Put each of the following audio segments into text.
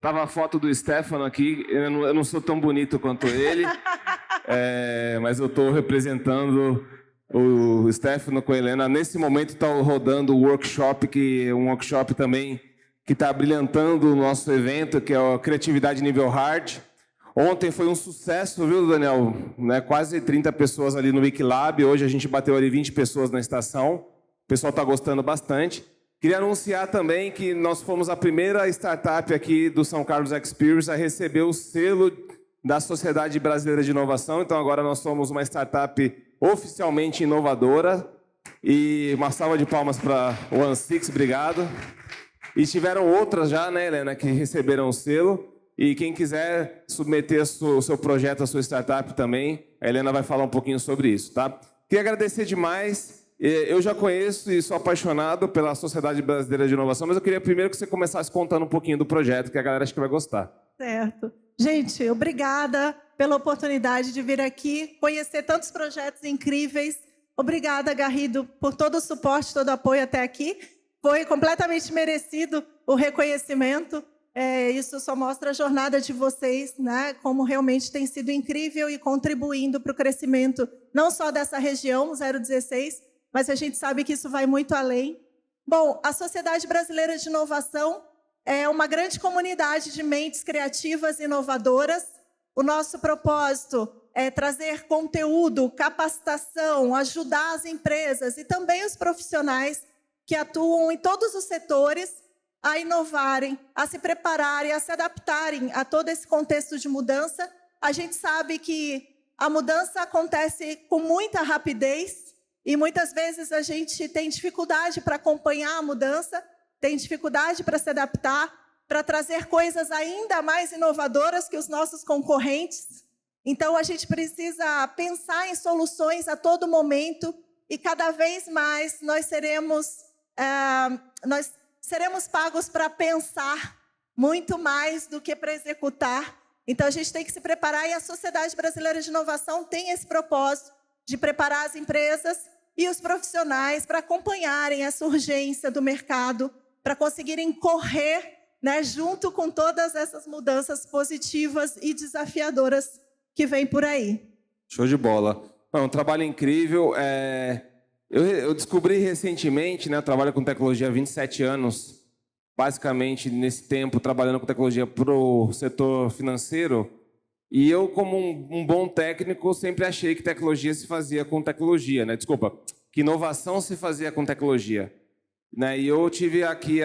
Tava a foto do Stefano aqui, eu não sou tão bonito quanto ele, mas eu estou representando o Stefano com a Helena. Nesse momento está rodando o workshop, que é um workshop também que está brilhantando o nosso evento, que é a Criatividade Nível Hard. Ontem foi um sucesso, viu, Daniel? Né? Quase 30 pessoas ali no Wikilab, hoje a gente bateu ali 20 pessoas na estação, o pessoal está gostando bastante. Queria anunciar também que nós fomos a primeira startup aqui do São Carlos Experience a receber o selo da Sociedade Brasileira de Inovação. Então, agora nós somos uma startup oficialmente inovadora. E uma salva de palmas para o OneSix, obrigado. E tiveram outras já, né, Helena, que receberam o selo. E quem quiser submeter o seu projeto, a sua startup também, a Helena vai falar um pouquinho sobre isso, tá? Queria agradecer demais. Eu já conheço e sou apaixonado pela Sociedade Brasileira de Inovação, mas eu queria primeiro que você começasse contando um pouquinho do projeto, que a galera acho que vai gostar. Certo. Gente, obrigada pela oportunidade de vir aqui, conhecer tantos projetos incríveis. Obrigada, Garrido, por todo o suporte, todo o apoio até aqui. Foi completamente merecido o reconhecimento. Isso só mostra a jornada de vocês, né? Como realmente tem sido incrível e contribuindo para o crescimento, não só dessa região, 016, mas a gente sabe que isso vai muito além. Bom, a Sociedade Brasileira de Inovação é uma grande comunidade de mentes criativas e inovadoras. O nosso propósito é trazer conteúdo, capacitação, ajudar as empresas e também os profissionais que atuam em todos os setores a inovarem, a se prepararem, a se adaptarem a todo esse contexto de mudança. A gente sabe que a mudança acontece com muita rapidez, e muitas vezes a gente tem dificuldade para acompanhar a mudança, tem dificuldade para se adaptar, para trazer coisas ainda mais inovadoras que os nossos concorrentes. Então, a gente precisa pensar em soluções a todo momento e cada vez mais nós seremos pagos para pensar muito mais do que para executar. Então, a gente tem que se preparar e a Sociedade Brasileira de Inovação tem esse propósito de preparar as empresas e os profissionais para acompanharem essa urgência do mercado, para conseguirem correr, né, junto com todas essas mudanças positivas e desafiadoras que vêm por aí. Show de bola. Um trabalho incrível. Eu descobri recentemente, né, eu trabalho com tecnologia há 27 anos, basicamente nesse tempo trabalhando com tecnologia para o setor financeiro. E eu, como um bom técnico, sempre achei que tecnologia se fazia com tecnologia, né? Desculpa, que inovação se fazia com tecnologia. Né? E eu tive aqui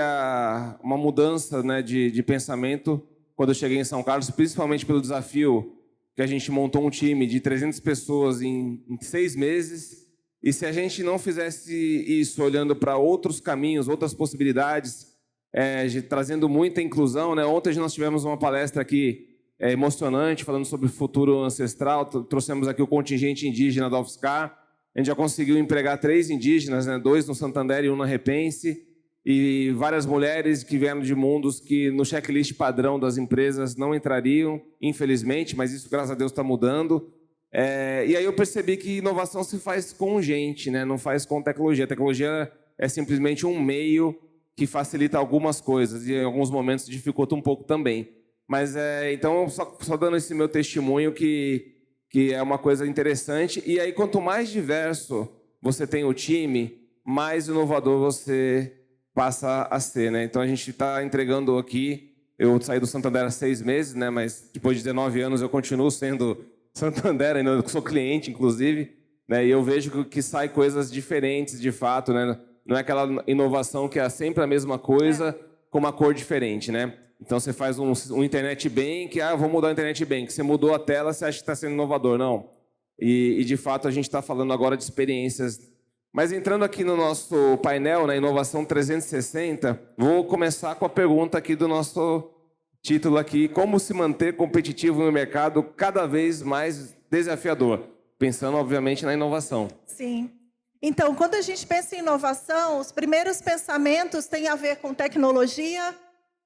uma mudança, né, de pensamento quando eu cheguei em São Carlos, principalmente pelo desafio que a gente montou um time de 300 pessoas em 6 meses. E se a gente não fizesse isso olhando para outros caminhos, outras possibilidades, trazendo muita inclusão, né? Ontem nós tivemos uma palestra aqui emocionante, falando sobre o futuro ancestral. Trouxemos aqui o contingente indígena da UFSCar. A gente já conseguiu empregar 3 indígenas, né? 2 no Santander e 1 na Repense, e várias mulheres que vieram de mundos que no checklist padrão das empresas não entrariam, infelizmente, mas isso, graças a Deus, está mudando. E aí eu percebi que inovação se faz com gente, né? Não faz com tecnologia. A tecnologia é simplesmente um meio que facilita algumas coisas e em alguns momentos dificulta um pouco também. Mas, então, só dando esse meu testemunho que é uma coisa interessante. E aí, quanto mais diverso você tem o time, mais inovador você passa a ser, né? Então, a gente está entregando aqui... Eu saí do Santander há 6 meses, né? Mas depois de 19 anos eu continuo sendo Santander, ainda sou cliente, inclusive. Né? E eu vejo que sai coisas diferentes, de fato, né? Não é aquela inovação que é sempre a mesma coisa, com uma cor diferente, né? Então, você faz um Internet Bank, vou mudar o Internet Bank. Você mudou a tela, você acha que está sendo inovador. Não. E, de fato, a gente está falando agora de experiências. Mas, entrando aqui no nosso painel, na Inovação 360, vou começar com a pergunta aqui do nosso título aqui: como se manter competitivo no mercado cada vez mais desafiador? Pensando, obviamente, na inovação. Sim. Então, quando a gente pensa em inovação, os primeiros pensamentos têm a ver com tecnologia,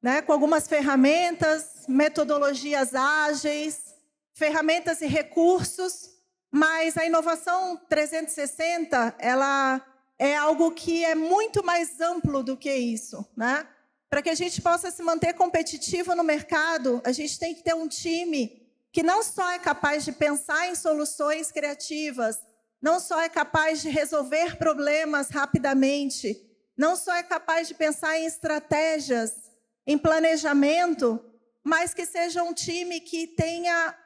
né, com algumas ferramentas, metodologias ágeis, ferramentas e recursos, mas a inovação 360, ela é algo que é muito mais amplo do que isso, né? Para que a gente possa se manter competitivo no mercado, a gente tem que ter um time que não só é capaz de pensar em soluções criativas, não só é capaz de resolver problemas rapidamente, não só é capaz de pensar em estratégias, em planejamento, mas que seja um time que tenha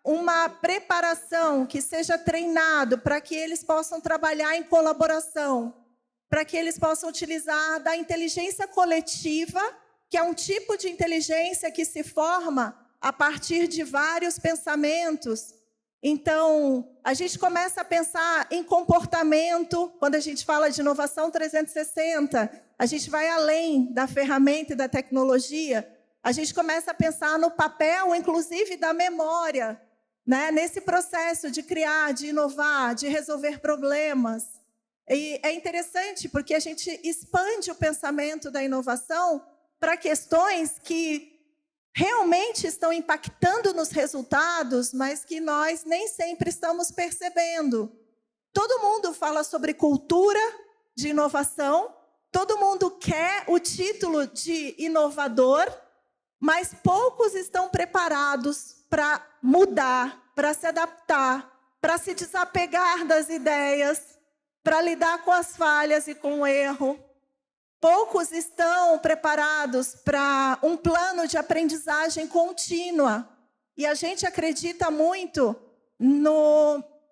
uma preparação, que seja treinado para que eles possam trabalhar em colaboração, para que eles possam utilizar da inteligência coletiva, que é um tipo de inteligência que se forma a partir de vários pensamentos. Então, a gente começa a pensar em comportamento, quando a gente fala de inovação 360, a gente vai além da ferramenta e da tecnologia, a gente começa a pensar no papel, inclusive, da memória, né? Nesse processo de criar, de inovar, de resolver problemas. E é interessante porque a gente expande o pensamento da inovação para questões que realmente estão impactando nos resultados, mas que nós nem sempre estamos percebendo. Todo mundo fala sobre cultura de inovação, todo mundo quer o título de inovador, mas poucos estão preparados para mudar, para se adaptar, para se desapegar das ideias, para lidar com as falhas e com o erro. Poucos estão preparados para um plano de aprendizagem contínua. E a gente acredita muito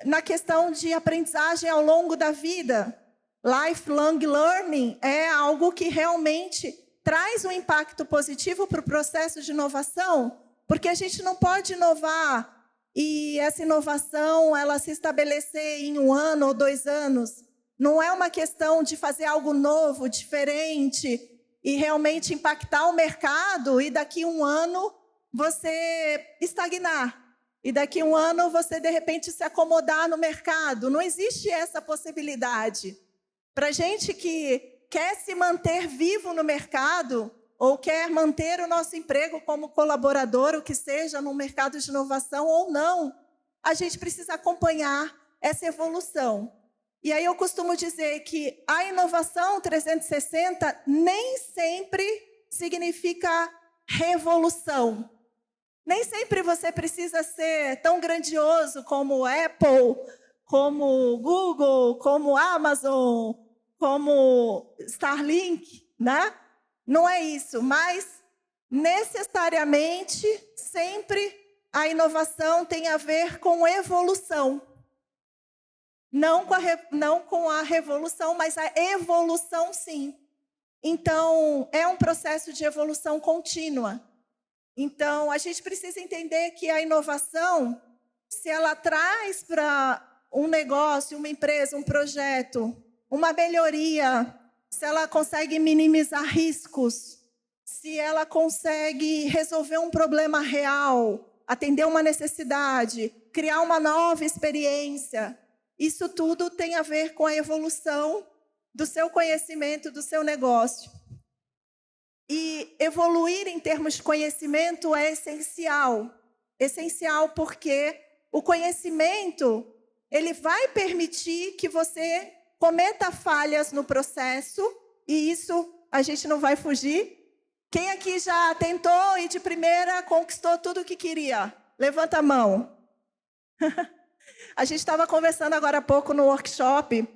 na questão de aprendizagem ao longo da vida. Lifelong learning é algo que realmente traz um impacto positivo para o processo de inovação, porque a gente não pode inovar e essa inovação ela se estabelecer em 1 ano ou 2 anos. Não é uma questão de fazer algo novo, diferente, e realmente impactar o mercado e daqui 1 ano você estagnar. E daqui 1 ano você, de repente, se acomodar no mercado. Não existe essa possibilidade. Para a gente que quer se manter vivo no mercado, ou quer manter o nosso emprego como colaborador, o que seja, no mercado de inovação ou não, a gente precisa acompanhar essa evolução. E aí eu costumo dizer que a inovação 360 nem sempre significa revolução. Nem sempre você precisa ser tão grandioso como Apple, como Google, como Amazon, como Starlink, né? Não é isso, mas necessariamente sempre a inovação tem a ver com evolução. Não com a revolução, mas a evolução, sim. Então, é um processo de evolução contínua. Então, a gente precisa entender que a inovação, se ela traz para um negócio, uma empresa, um projeto, uma melhoria, se ela consegue minimizar riscos, se ela consegue resolver um problema real, atender uma necessidade, criar uma nova experiência, isso tudo tem a ver com a evolução do seu conhecimento, do seu negócio. E evoluir em termos de conhecimento é essencial. Essencial porque o conhecimento ele vai permitir que você cometa falhas no processo, e isso a gente não vai fugir. Quem aqui já tentou e de primeira conquistou tudo o que queria? Levanta a mão. A gente estava conversando agora há pouco no workshop,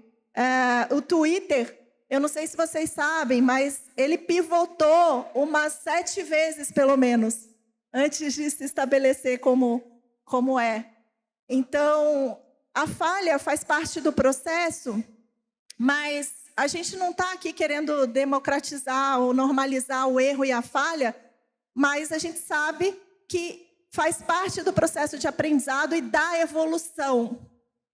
o Twitter, eu não sei se vocês sabem, mas ele pivotou umas 7 vezes, pelo menos, antes de se estabelecer como é. Então, a falha faz parte do processo, mas a gente não está aqui querendo democratizar ou normalizar o erro e a falha, mas a gente sabe que faz parte do processo de aprendizado e da evolução,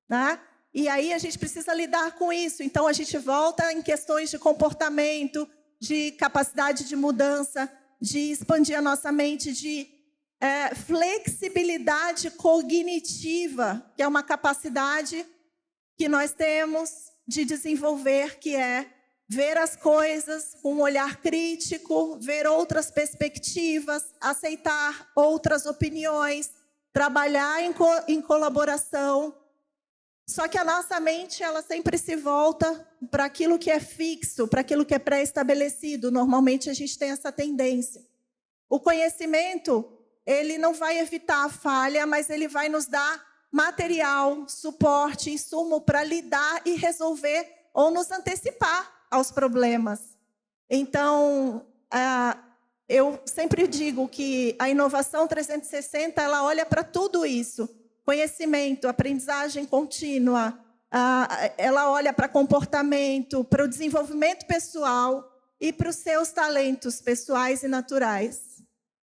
né? E aí a gente precisa lidar com isso. Então, a gente volta em questões de comportamento, de capacidade de mudança, de expandir a nossa mente, de flexibilidade cognitiva, que é uma capacidade que nós temos de desenvolver, que é ver as coisas com um olhar crítico, ver outras perspectivas, aceitar outras opiniões, trabalhar em colaboração. Só que a nossa mente, ela sempre se volta para aquilo que é fixo, para aquilo que é pré-estabelecido. Normalmente a gente tem essa tendência. O conhecimento, ele não vai evitar a falha, mas ele vai nos dar material, suporte, insumo para lidar e resolver ou nos antecipar aos problemas. Então, eu sempre digo que a inovação 360, ela olha para tudo isso. Conhecimento, aprendizagem contínua, ela olha para comportamento, para o desenvolvimento pessoal e para os seus talentos pessoais e naturais.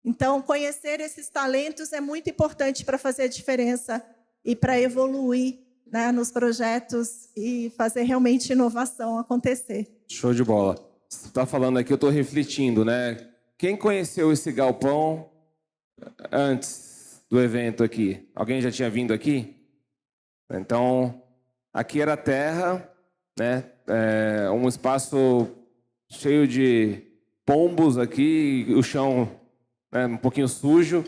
Então, conhecer esses talentos é muito importante para fazer a diferença e para evoluir, né, nos projetos e fazer realmente inovação acontecer. Show de bola. Você está falando aqui, eu estou refletindo, né? Quem conheceu esse galpão antes do evento aqui? Alguém já tinha vindo aqui? Então, aqui era terra, né? Um espaço cheio de pombos aqui, o chão, né, um pouquinho sujo.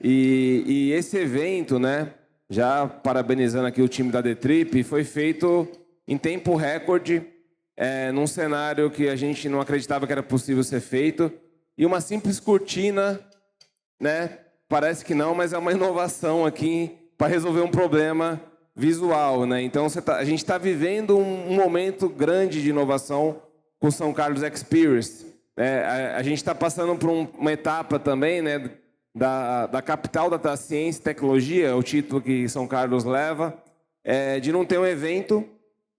E esse evento, né, já parabenizando aqui o time da D-Trip, foi feito em tempo recorde, num cenário que a gente não acreditava que era possível ser feito. E uma simples cortina, né? Parece que não, mas é uma inovação aqui para resolver um problema visual, né? Então, a gente está vivendo um momento grande de inovação com o São Carlos Experience. A gente está passando por uma etapa também, né, da capital da ciência e tecnologia, o título que São Carlos leva, de não ter um evento,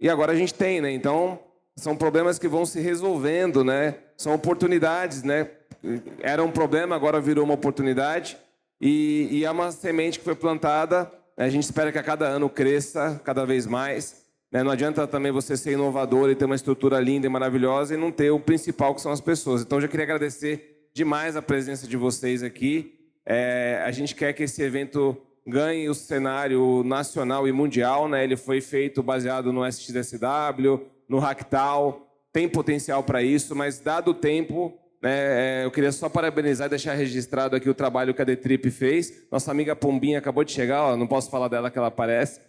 e agora a gente tem, né? Então, são problemas que vão se resolvendo, né? São oportunidades, né? Era um problema, agora virou uma oportunidade. E é uma semente que foi plantada. A gente espera que a cada ano cresça cada vez mais. Não adianta também você ser inovador e ter uma estrutura linda e maravilhosa e não ter o principal, que são as pessoas. Então, eu já queria agradecer demais a presença de vocês aqui. A gente quer que esse evento ganhe o cenário nacional e mundial, né? Ele foi feito baseado no SXSW, no Hacktal. Tem potencial para isso, mas dado o tempo... eu queria só parabenizar e deixar registrado aqui o trabalho que a D-Trip fez. Nossa amiga Pombinha acabou de chegar, ó, não posso falar dela que ela aparece.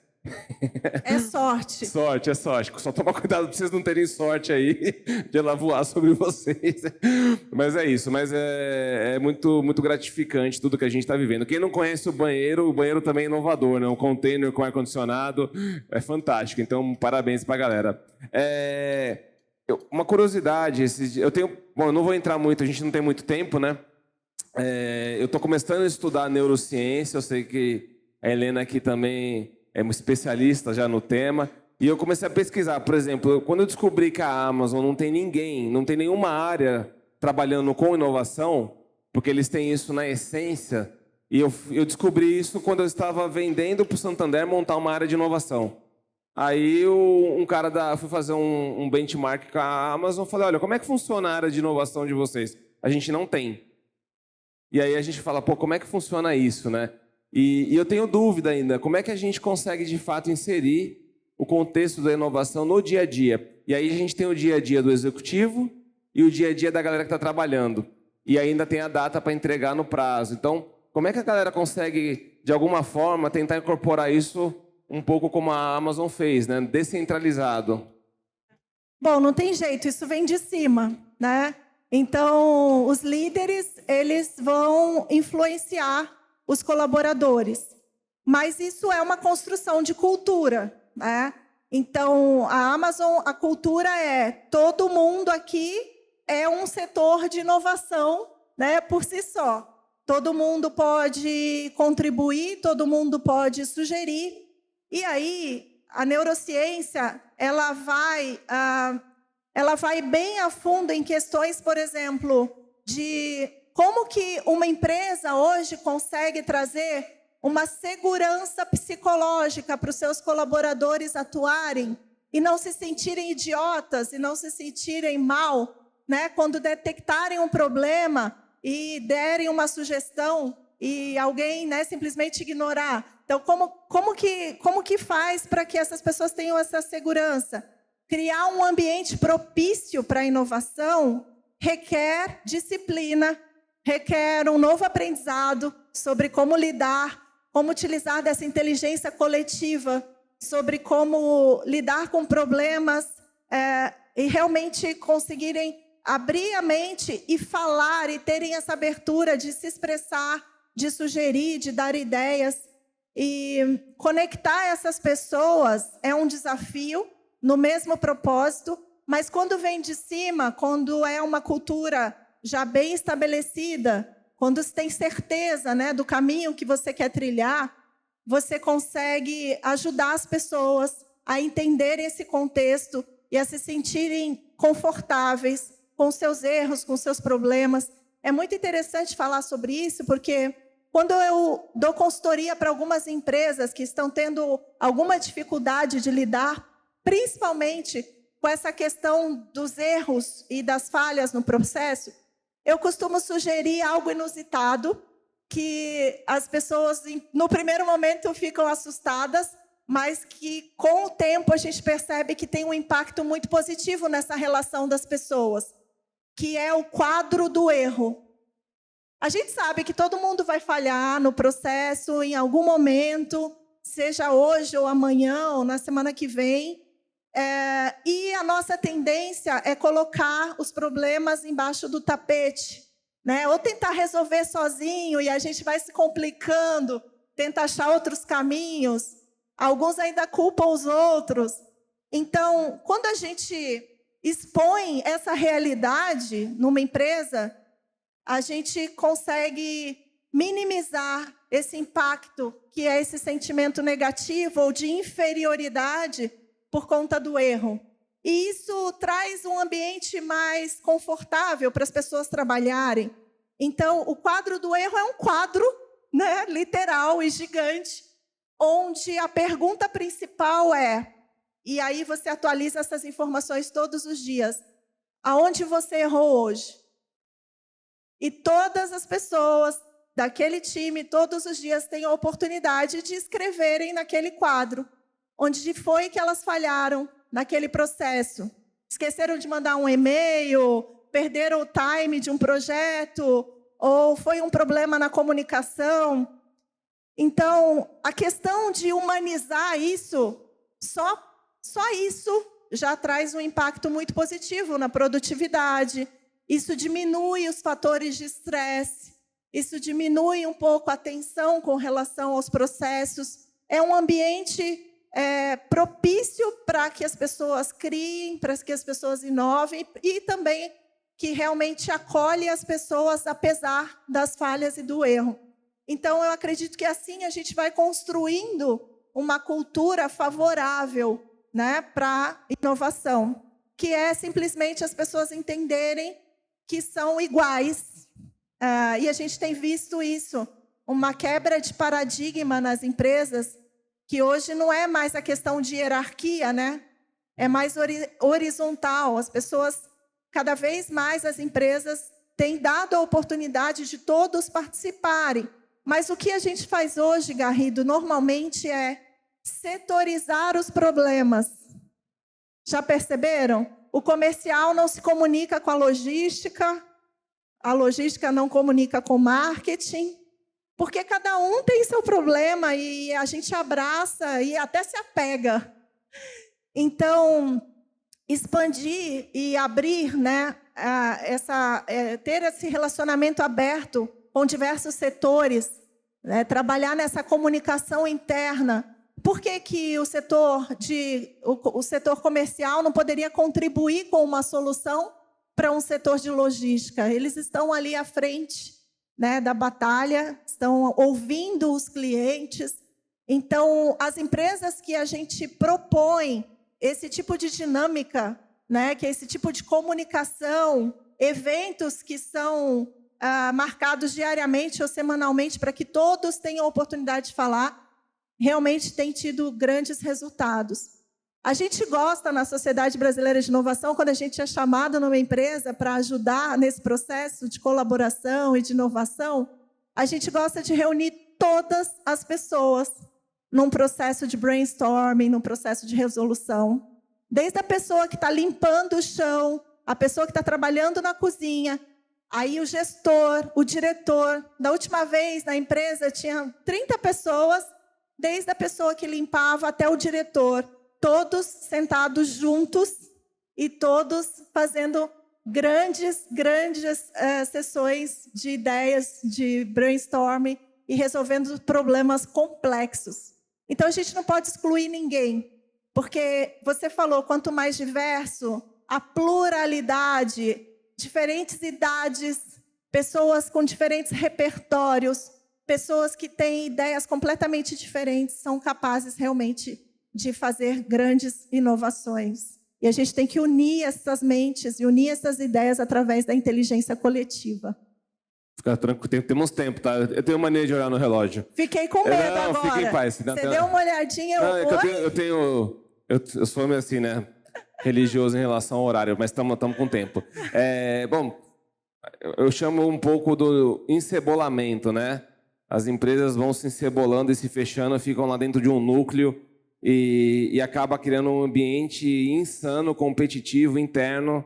É sorte. Sorte, é sorte. Só tomar cuidado para vocês não terem sorte aí de ela voar sobre vocês. Mas é isso, mas é muito, muito gratificante tudo que a gente está vivendo. Quem não conhece o banheiro também é inovador, né? Um container com ar-condicionado é fantástico. Então, parabéns para a galera. Uma curiosidade, bom, eu não vou entrar muito, a gente não tem muito tempo, né? Eu estou começando a estudar neurociência, eu sei que a Helena aqui também é uma especialista já no tema, e eu comecei a pesquisar. Por exemplo, quando eu descobri que a Amazon não tem nenhuma área trabalhando com inovação, porque eles têm isso na essência, e eu descobri isso quando eu estava vendendo para o Santander montar uma área de inovação. Aí um cara fui fazer um benchmark com a Amazon, falei, olha, como é que funciona a área de inovação de vocês? A gente não tem. E aí a gente fala, pô, como é que funciona isso, né? E eu tenho dúvida ainda, como é que a gente consegue, de fato, inserir o contexto da inovação no dia a dia? E aí a gente tem o dia a dia do executivo e o dia a dia da galera que está trabalhando. E ainda tem a data para entregar no prazo. Então, como é que a galera consegue, de alguma forma, tentar incorporar isso um pouco como a Amazon fez, né? Descentralizado? Bom, não tem jeito, isso vem de cima, né? Então, os líderes, eles vão influenciar os colaboradores. Mas isso é uma construção de cultura, né? Então, a Amazon, a cultura todo mundo aqui é um setor de inovação, né, por si só. Todo mundo pode contribuir, todo mundo pode sugerir. E aí, a neurociência, ela vai bem a fundo em questões, por exemplo, de como que uma empresa hoje consegue trazer uma segurança psicológica para os seus colaboradores atuarem e não se sentirem idiotas e não se sentirem mal, né, quando detectarem um problema e derem uma sugestão e alguém, né, simplesmente ignorar. Então, como que faz para que essas pessoas tenham essa segurança? Criar um ambiente propício para a inovação requer disciplina, requer um novo aprendizado sobre como lidar, como utilizar dessa inteligência coletiva sobre como lidar com problemas e realmente conseguirem abrir a mente e falar e terem essa abertura de se expressar, de sugerir, de dar ideias. E conectar essas pessoas é um desafio no mesmo propósito, mas quando vem de cima, quando é uma cultura já bem estabelecida, quando você tem certeza, né, do caminho que você quer trilhar, você consegue ajudar as pessoas a entenderem esse contexto e a se sentirem confortáveis com seus erros, com seus problemas. É muito interessante falar sobre isso, porque quando eu dou consultoria para algumas empresas que estão tendo alguma dificuldade de lidar, principalmente com essa questão dos erros e das falhas no processo, eu costumo sugerir algo inusitado, que as pessoas, no primeiro momento, ficam assustadas, mas que, com o tempo, a gente percebe que tem um impacto muito positivo nessa relação das pessoas, que é o quadro do erro. A gente sabe que todo mundo vai falhar no processo em algum momento, seja hoje ou amanhã ou na semana que vem. E a nossa tendência é colocar os problemas embaixo do tapete, né? Ou tentar resolver sozinho e a gente vai se complicando, tenta achar outros caminhos. Alguns ainda culpam os outros. Então, quando a gente expõe essa realidade numa empresa, a gente consegue minimizar esse impacto, que é esse sentimento negativo ou de inferioridade por conta do erro. E isso traz um ambiente mais confortável para as pessoas trabalharem. Então, o quadro do erro é um quadro, né, literal e gigante, onde a pergunta principal é, e aí você atualiza essas informações todos os dias, aonde você errou hoje? E todas as pessoas daquele time, todos os dias, têm a oportunidade de escreverem naquele quadro onde foi que elas falharam naquele processo. Esqueceram de mandar um e-mail, perderam o time de um projeto, ou foi um problema na comunicação. Então, a questão de humanizar isso, só isso já traz um impacto muito positivo na produtividade. Isso diminui os fatores de estresse, isso diminui um pouco a tensão com relação aos processos. É um ambiente propício para que as pessoas criem, para que as pessoas inovem e também que realmente acolhe as pessoas apesar das falhas e do erro. Então, eu acredito que assim a gente vai construindo uma cultura favorável, né, para a inovação, que é simplesmente as pessoas entenderem que são iguais. E a gente tem visto isso, uma quebra de paradigma nas empresas, que hoje não é mais a questão de hierarquia, né? É mais horizontal. As pessoas, cada vez mais as empresas têm dado a oportunidade de todos participarem. Mas o que a gente faz hoje, Garrido, normalmente é setorizar os problemas. Já perceberam? O comercial não se comunica com a logística não comunica com o marketing, porque cada um tem seu problema e a gente abraça e até se apega. Então, expandir e abrir, né, ter esse relacionamento aberto com diversos setores, né, trabalhar nessa comunicação interna. Por que o setor comercial não poderia contribuir com uma solução para um setor de logística? Eles estão ali à frente, né, da batalha, estão ouvindo os clientes. Então, as empresas que a gente propõe esse tipo de dinâmica, né, que é esse tipo de comunicação, eventos que são marcados diariamente ou semanalmente para que todos tenham a oportunidade de falar, realmente tem tido grandes resultados. A gente gosta, na Sociedade Brasileira de Inovação, quando a gente é chamado numa empresa para ajudar nesse processo de colaboração e de inovação, a gente gosta de reunir todas as pessoas num processo de brainstorming, num processo de resolução. Desde a pessoa que está limpando o chão, a pessoa que está trabalhando na cozinha, aí o gestor, o diretor. Da última vez, na empresa, tinha 30 pessoas, desde a pessoa que limpava até o diretor, todos sentados juntos e todos fazendo grandes sessões de ideias, de brainstorming e resolvendo problemas complexos. Então, a gente não pode excluir ninguém, porque você falou, quanto mais diverso, a pluralidade, diferentes idades, pessoas com diferentes repertórios, pessoas que têm ideias completamente diferentes, são capazes realmente de fazer grandes inovações. E a gente tem que unir essas mentes e unir essas ideias através da inteligência coletiva. Fica tranquilo, temos tempo, tá? Eu tenho mania de olhar no relógio. Fiquei com medo agora. Não, fique em paz. Você deu uma olhadinha... Não, é que eu sou meio assim, né? Religioso em relação ao horário, mas estamos com tempo. Bom, eu chamo um pouco do encebolamento, né? As empresas vão se encebolando e se fechando, ficam lá dentro de um núcleo e acaba criando um ambiente insano, competitivo, interno,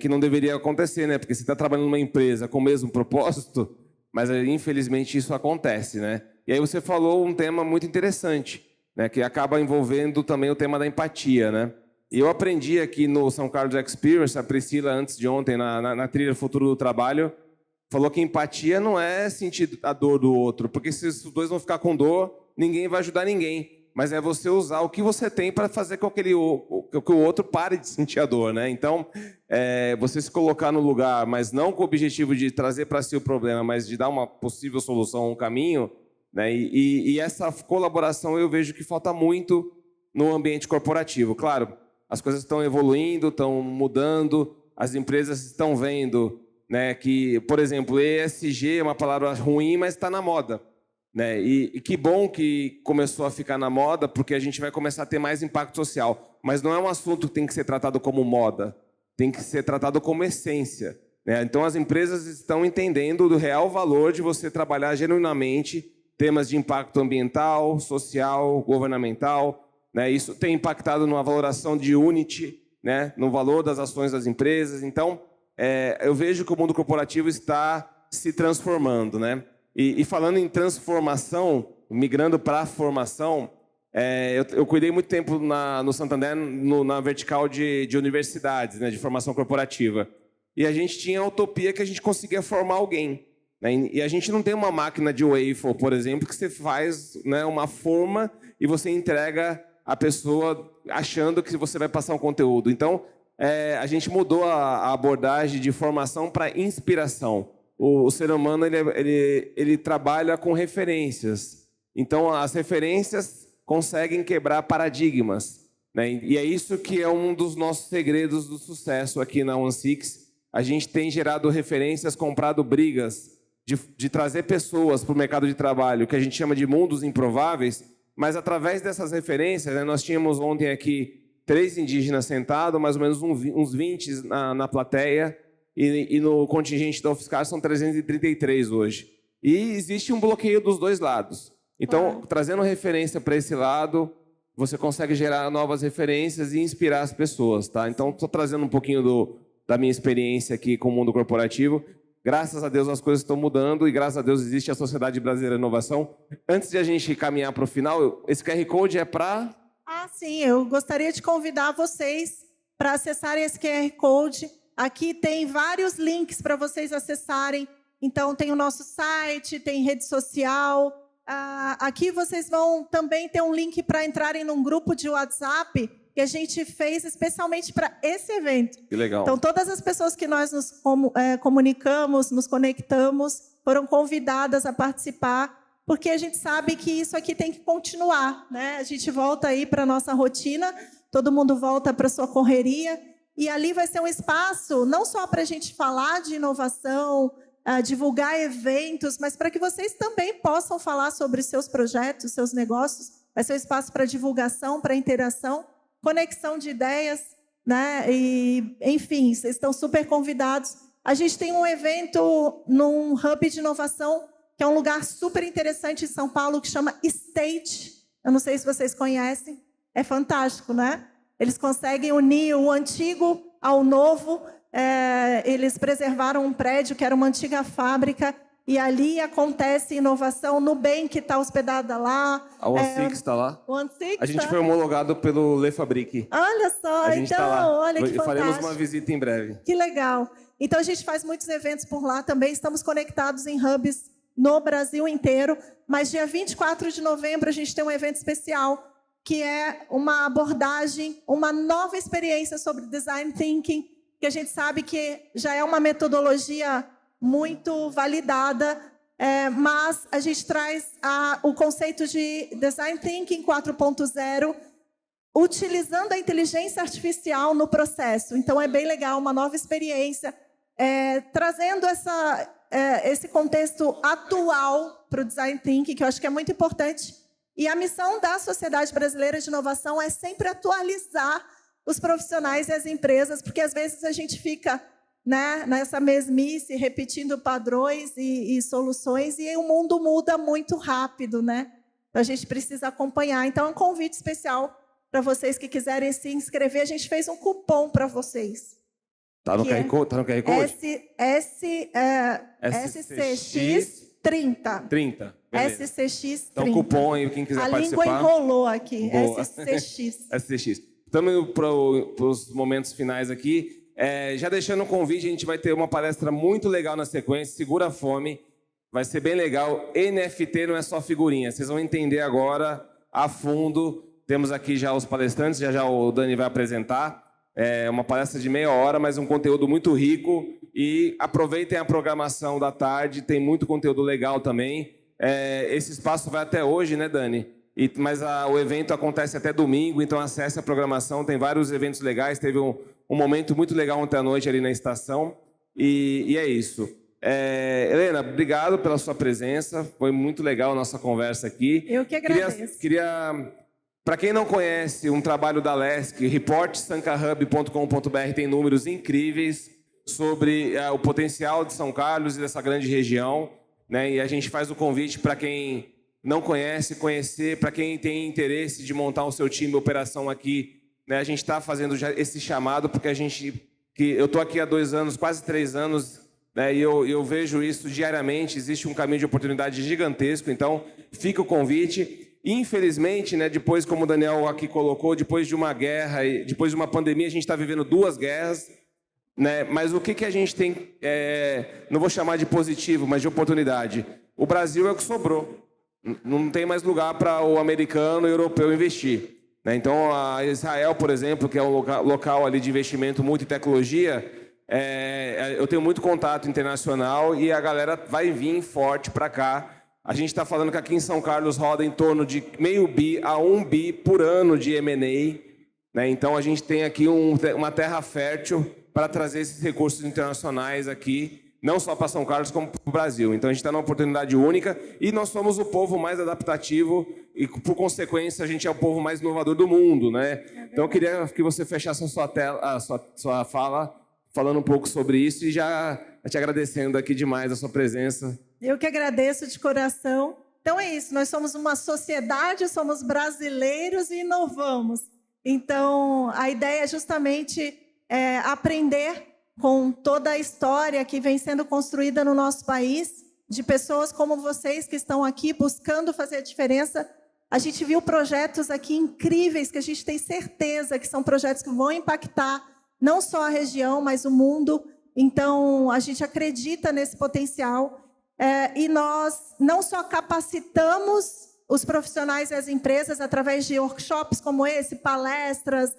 que não deveria acontecer, né? Porque você está trabalhando numa empresa com o mesmo propósito, mas infelizmente isso acontece, né? E aí você falou um tema muito interessante, né? Que acaba envolvendo também o tema da empatia, né? E eu aprendi aqui no São Carlos Experience, a Priscila, antes de ontem, na trilha Futuro do Trabalho, falou que empatia não é sentir a dor do outro, porque se os dois vão ficar com dor, ninguém vai ajudar ninguém. Mas é você usar o que você tem para fazer com que o outro pare de sentir a dor, né? Então, você se colocar no lugar, mas não com o objetivo de trazer para si o problema, mas de dar uma possível solução, um caminho, né? E essa colaboração eu vejo que falta muito no ambiente corporativo. Claro, as coisas estão evoluindo, estão mudando, as empresas estão vendo, né, que, por exemplo, ESG é uma palavra ruim, mas está na moda. Né? E que bom que começou a ficar na moda, porque a gente vai começar a ter mais impacto social. Mas não é um assunto que tem que ser tratado como moda, tem que ser tratado como essência. Né? Então, as empresas estão entendendo do real valor de você trabalhar genuinamente temas de impacto ambiental, social, governamental. Né? Isso tem impactado na valoração de Unity, né? No valor das ações das empresas. Então, eu vejo que o mundo corporativo está se transformando, né? E falando em transformação, migrando para a formação, eu cuidei muito tempo no Santander, na vertical de universidades, né, de formação corporativa. E a gente tinha a utopia que a gente conseguia formar alguém. Né? E a gente não tem uma máquina de waffle, por exemplo, que você faz, né, uma forma e você entrega a pessoa achando que você vai passar um conteúdo. Então, a gente mudou a abordagem de formação para inspiração. O ser humano ele trabalha com referências. Então, as referências conseguem quebrar paradigmas. Né? E é isso que é um dos nossos segredos do sucesso aqui na OneSix. A gente tem gerado referências, comprado brigas, de trazer pessoas para o mercado de trabalho, que a gente chama de mundos improváveis, mas através dessas referências, né, nós tínhamos ontem aqui 3 indígenas sentados, mais ou menos uns 20 na plateia, e no contingente da UFSCar são 333 hoje. E existe um bloqueio dos dois lados. Então, trazendo referência para esse lado, você consegue gerar novas referências e inspirar as pessoas. Tá? Então, estou trazendo um pouquinho da minha experiência aqui com o mundo corporativo. Graças a Deus as coisas estão mudando e graças a Deus existe a Sociedade Brasileira de Inovação. Antes de a gente caminhar para o final, esse QR Code é para... sim, eu gostaria de convidar vocês para acessarem esse QR Code. Aqui tem vários links para vocês acessarem. Então, tem o nosso site, tem rede social. Aqui vocês vão também ter um link para entrarem num grupo de WhatsApp que a gente fez especialmente para esse evento. Que legal. Então, todas as pessoas que nós nos comunicamos, nos conectamos, foram convidadas a participar, porque a gente sabe que isso aqui tem que continuar. Né? A gente volta aí para a nossa rotina, todo mundo volta para a sua correria, e ali vai ser um espaço não só para a gente falar de inovação, divulgar eventos, mas para que vocês também possam falar sobre seus projetos, seus negócios. Vai ser um espaço para divulgação, para interação, conexão de ideias, né? E, enfim, vocês estão super convidados. A gente tem um evento num hub de inovação, que é um lugar super interessante em São Paulo, que chama State. Eu não sei se vocês conhecem. É fantástico, né? Eles conseguem unir o antigo ao novo. Eles preservaram um prédio que era uma antiga fábrica e ali acontece inovação. Nubank está hospedada lá. A OneSix está lá. OneSix, a gente foi homologado pelo Le Fabrique. Olha só, a gente então, tá lá. olha que fantástico. Faremos uma visita em breve. Que legal. Então, a gente faz muitos eventos por lá também. Estamos conectados em hubs no Brasil inteiro. Mas dia 24 de novembro, a gente tem um evento especial, que é uma abordagem, uma nova experiência sobre Design Thinking, que a gente sabe que já é uma metodologia muito validada, mas a gente traz o conceito de Design Thinking 4.0, utilizando a inteligência artificial no processo. Então, é bem legal, uma nova experiência, trazendo esse contexto atual para o Design Thinking, que eu acho que é muito importante. E a missão da Sociedade Brasileira de Inovação é sempre atualizar os profissionais e as empresas, porque às vezes a gente fica, né, nessa mesmice, repetindo padrões e soluções, e o mundo muda muito rápido, né? A gente precisa acompanhar. Então, é um convite especial para vocês que quiserem se inscrever. A gente fez um cupom para vocês. Tá no QR Code? Tá no QR Code? SCX 30. 30. Beleza. SCX 30. Então, cupom aí, quem quiser participar. A língua enrolou aqui. Boa. SCX. SCX. Estamos indo para os momentos finais aqui. Já deixando um convite, a gente vai ter uma palestra muito legal na sequência. Segura a fome. Vai ser bem legal. NFT não é só figurinha. Vocês vão entender agora a fundo. Temos aqui já os palestrantes. Já o Dani vai apresentar. É uma palestra de meia hora, mas um conteúdo muito rico. E aproveitem a programação da tarde. Tem muito conteúdo legal também. Esse espaço vai até hoje, né, Dani? Mas o evento acontece até domingo, então acesse a programação, tem vários eventos legais, teve um momento muito legal ontem à noite ali na estação, e é isso. Helena, obrigado pela sua presença, foi muito legal a nossa conversa aqui. Eu que agradeço. Para quem não conhece um trabalho da LESC, reportsancahub.com.br tem números incríveis sobre o potencial de São Carlos e dessa grande região, né? E a gente faz o convite para quem não conhece, conhecer, para quem tem interesse de montar o seu time de operação aqui, né? A gente está fazendo já esse chamado, porque eu estou aqui há 2 anos, quase 3 anos, né? E eu vejo isso diariamente, existe um caminho de oportunidade gigantesco, então fica o convite. Infelizmente, né, depois, como o Daniel aqui colocou, depois de uma guerra, e depois de uma pandemia, a gente está vivendo 2 guerras, né? Mas o que a gente tem, não vou chamar de positivo, mas de oportunidade? O Brasil é o que sobrou. Não tem mais lugar para o americano e o europeu investir, né? Então, a Israel, por exemplo, que é um local ali de investimento muito em tecnologia, eu tenho muito contato internacional e a galera vai vir forte para cá. A gente está falando que aqui em São Carlos roda em torno de $0,5 bi a $1 bi por ano de M&A, né? Então, a gente tem aqui uma terra fértil para trazer esses recursos internacionais aqui, não só para São Carlos, como para o Brasil. Então, a gente está numa oportunidade única e nós somos o povo mais adaptativo e, por consequência, a gente é o povo mais inovador do mundo, né? Então, eu queria que você fechasse a sua fala falando um pouco sobre isso e já te agradecendo aqui demais a sua presença. Eu que agradeço de coração. Então, é isso. Nós somos uma sociedade, somos brasileiros e inovamos. Então, a ideia é justamente aprender com toda a história que vem sendo construída no nosso país, de pessoas como vocês que estão aqui buscando fazer a diferença. A gente viu projetos aqui incríveis que a gente tem certeza que são projetos que vão impactar não só a região, mas o mundo. Então, a gente acredita nesse potencial e nós não só capacitamos os profissionais e as empresas através de workshops como esse, palestras,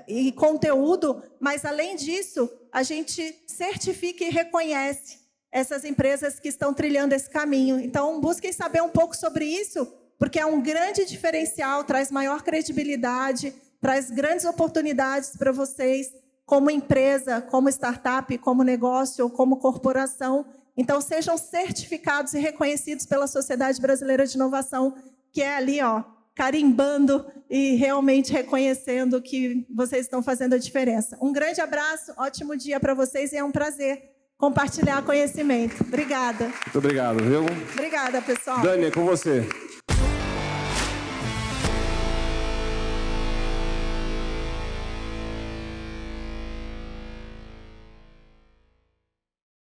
e conteúdo, mas, além disso, a gente certifica e reconhece essas empresas que estão trilhando esse caminho. Então, busquem saber um pouco sobre isso, porque é um grande diferencial, traz maior credibilidade, traz grandes oportunidades para vocês, como empresa, como startup, como negócio ou como corporação. Então, sejam certificados e reconhecidos pela Sociedade Brasileira de Inovação, que é ali, ó, carimbando e realmente reconhecendo que vocês estão fazendo a diferença. Um grande abraço, ótimo dia para vocês e é um prazer compartilhar conhecimento. Obrigada. Muito obrigado, viu? Obrigada, pessoal. Dani, é com você.